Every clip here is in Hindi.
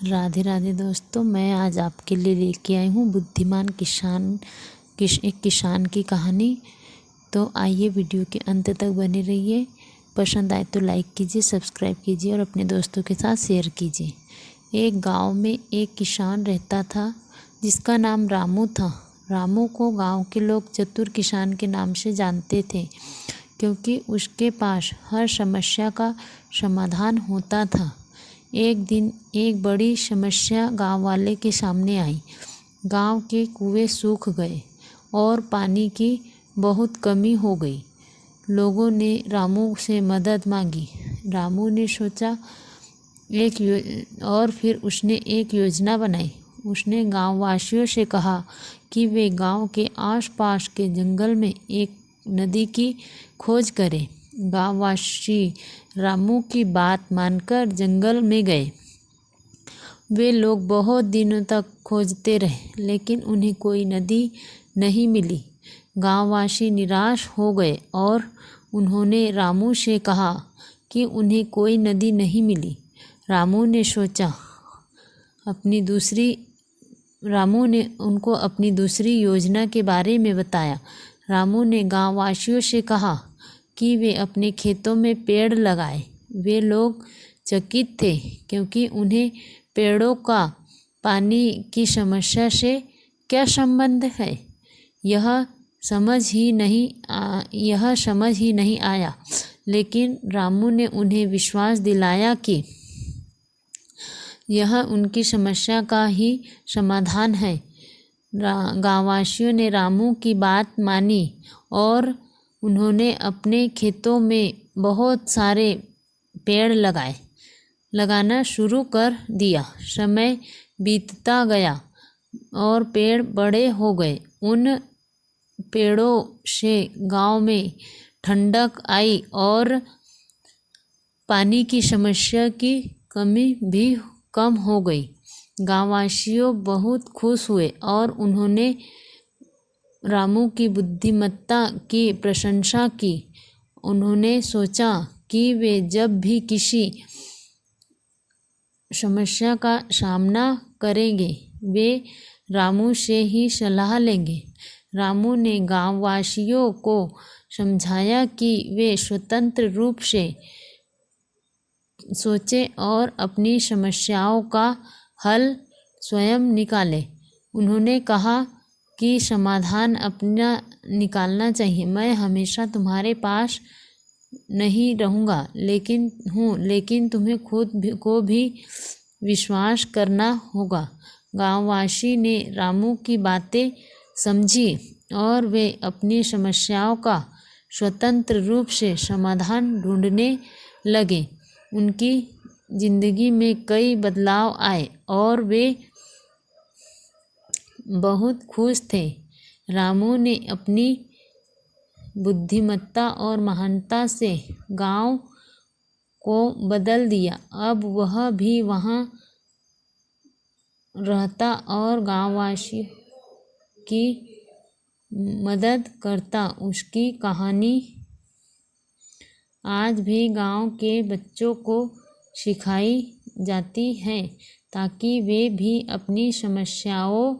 राधे राधे दोस्तों, मैं आज आपके लिए लेके आई हूँ बुद्धिमान एक किसान की कहानी। तो आइए वीडियो के अंत तक बने रहिए। पसंद आए तो लाइक कीजिए, सब्सक्राइब कीजिए और अपने दोस्तों के साथ शेयर कीजिए। एक गांव में एक किसान रहता था जिसका नाम रामू था। रामू को गांव के लोग चतुर किसान के नाम से जानते थे, क्योंकि उसके पास हर समस्या का समाधान होता था। एक दिन एक बड़ी समस्या गांव वाले के सामने आई। गांव के कुएं सूख गए और पानी की बहुत कमी हो गई। लोगों ने रामू से मदद मांगी। रामू ने सोचा और फिर उसने एक योजना बनाई। उसने गांववासियों से कहा कि वे गांव के आसपास के जंगल में एक नदी की खोज करें। गांववासी रामू की बात मानकर जंगल में गए। वे लोग बहुत दिनों तक खोजते रहे, लेकिन उन्हें कोई नदी नहीं मिली। गांववासी निराश हो गए और उन्होंने रामू से कहा कि उन्हें कोई नदी नहीं मिली। रामू ने उनको अपनी दूसरी योजना के बारे में बताया। रामू ने गांववासियों से कहा कि वे अपने खेतों में पेड़ लगाएं। वे लोग चकित थे, क्योंकि उन्हें पेड़ों का पानी की समस्या से क्या संबंध है, यह समझ ही नहीं आया। लेकिन रामू ने उन्हें विश्वास दिलाया कि यह उनकी समस्या का ही समाधान है। गांववासियों ने रामू की बात मानी और उन्होंने अपने खेतों में बहुत सारे पेड़ लगाना शुरू कर दिया। समय बीतता गया और पेड़ बड़े हो गए। उन पेड़ों से गांव में ठंडक आई और पानी की समस्या की कमी भी कम हो गई। गांववासियों बहुत खुश हुए और उन्होंने रामू की बुद्धिमत्ता की प्रशंसा की। उन्होंने सोचा कि वे जब भी किसी समस्या का सामना करेंगे, वे रामू से ही सलाह लेंगे। रामू ने गांववासियों को समझाया कि वे स्वतंत्र रूप से सोचें और अपनी समस्याओं का हल स्वयं निकालें। उन्होंने कहा कि समाधान अपना निकालना चाहिए। मैं हमेशा तुम्हारे पास नहीं रहूँगा, लेकिन तुम्हें खुद को भी विश्वास करना होगा। गांववासी ने रामू की बातें समझी और वे अपनी समस्याओं का स्वतंत्र रूप से समाधान ढूंढने लगे। उनकी जिंदगी में कई बदलाव आए और वे बहुत खुश थे। रामू ने अपनी बुद्धिमत्ता और महानता से गांव को बदल दिया। अब वह भी वहां रहता और गांववासियों की मदद करता। उसकी कहानी आज भी गांव के बच्चों को सिखाई जाती है, ताकि वे भी अपनी समस्याओं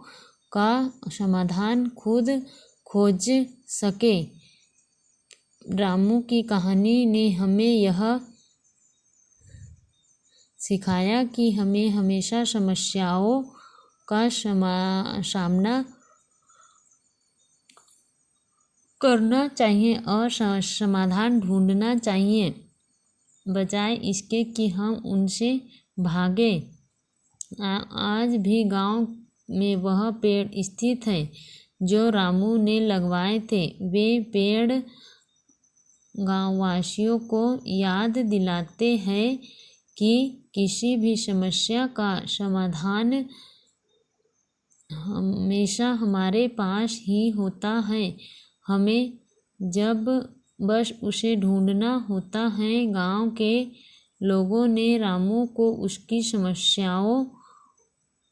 का समाधान खुद खोज सके। रामू की कहानी ने हमें यह सिखाया कि हमें हमेशा समस्याओं का सामना करना चाहिए और समाधान ढूंढना चाहिए, बजाय इसके कि हम उनसे भागें। आज भी गांव में वह पेड़ स्थित है जो रामू ने लगवाए थे। वे पेड़ गांववासियों को याद दिलाते हैं कि किसी भी समस्या का समाधान हमेशा हमारे पास ही होता है। हमें जब बस उसे ढूंढना होता है। गांव के लोगों ने रामू को उसकी समस्याओं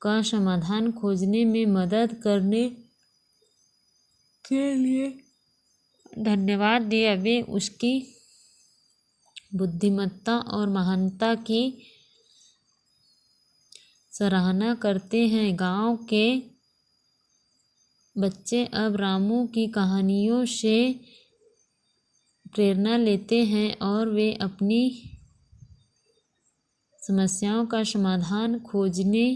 का समाधान खोजने में मदद करने के लिए धन्यवाद दिया। वे उसकी बुद्धिमत्ता और महानता की सराहना करते हैं। गांव के बच्चे अब रामू की कहानियों से प्रेरणा लेते हैं और वे अपनी समस्याओं का समाधान खोजने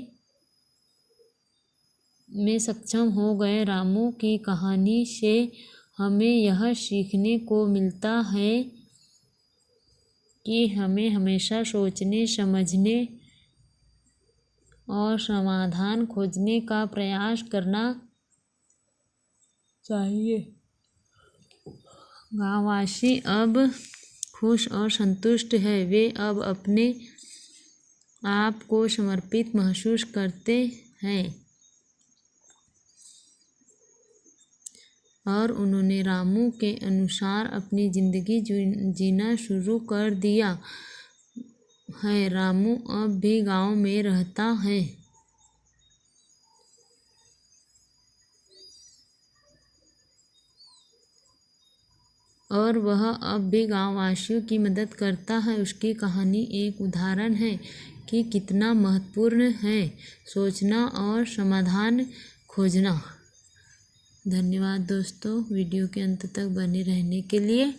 में सक्षम हो गए। रामू की कहानी से हमें यह सीखने को मिलता है कि हमें हमेशा सोचने, समझने और समाधान खोजने का प्रयास करना चाहिए। गांववासी अब खुश और संतुष्ट हैं। वे अब अपने आप को समर्पित महसूस करते हैं और उन्होंने रामू के अनुसार अपनी ज़िंदगी जीना शुरू कर दिया है। रामू अब भी गांव में रहता है और वह अब भी गांववासियों की मदद करता है। उसकी कहानी एक उदाहरण है कि कितना महत्वपूर्ण है सोचना और समाधान खोजना। धन्यवाद दोस्तों, वीडियो के अंत तक बने रहने के लिए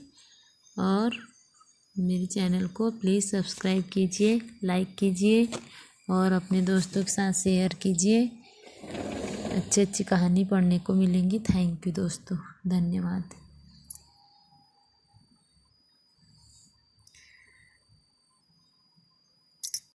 और मेरे चैनल को प्लीज़ सब्सक्राइब कीजिए, लाइक कीजिए और अपने दोस्तों के साथ शेयर कीजिए। अच्छी कहानी पढ़ने को मिलेंगी। थैंक यू दोस्तों, धन्यवाद।